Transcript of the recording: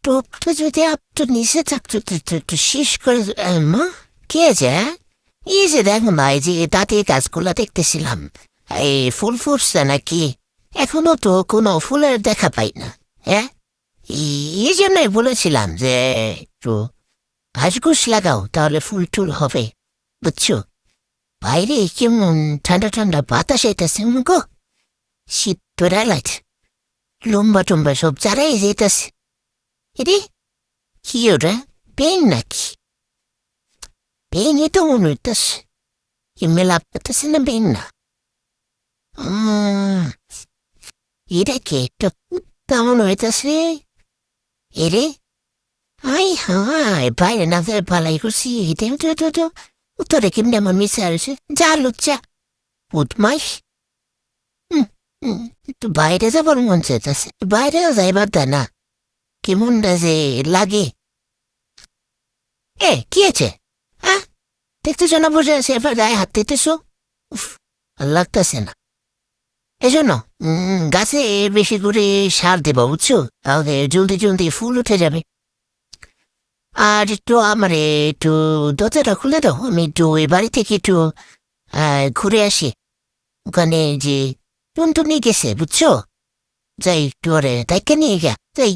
টোপটা যদি একটু নিচে থাকতো একটু শেষ করে মা কে আছে? এই যে দেখ মা, এই যে তাতে গাছগুলো দেখতেছিলাম, এই ফুল ফুটছে নাকি? এখনো তো কোনো ফুলের দেখা পাই না। হ্যাঁ, এই জন্যই বলেছিলাম যে একটু ঘাসঘুস লাগাও, তাহলে ফুল টুল হবে, বুঝছো? বাইরে কেমন ঠান্ডা ঠান্ডা বাতাস আইতাছে গো, শীত তো লাগছে, লম্বা টম্বা সব চারাই যেতেছে। এরে কি ওটা, পেন নাকি? পেনই তো মনে হইতেছে, কি মেলা পেতেছে না পেন না? এটা কে একটা কেমন হইতেছে? এরে আই হাই, বাইরে না যায় পালাই করছি, হেঁটে তো উত্তরে কেমনি আমার মিশে আসছে, যা লুচ্চা উঠমাইস। একটু বাইরে যাবার মন চাইতেছে, বাইরেও যাইবার দেয় না, কেমনটা যে লাগে। কি আছে? হ্যাঁ, দেখতেছো না বসে আছে, এবার গায়ে হাত দিতেছো, ভাল লাগতেছে না। এই জন্য গাছে বেশি করে সার দেবো, বুঝছো? তাহলে জলদি জলদি ফুল উঠে যাবে। আর একটু আমার একটু দরজাটা খুলে দাও, আমি একটু ওই বাড়ি থেকে একটু ঘুরে আসি। ওখানে যে টুনটুনি গেছে, বুঝছো? যাই একটু ওরে তাইকে নিয়ে গা যাই।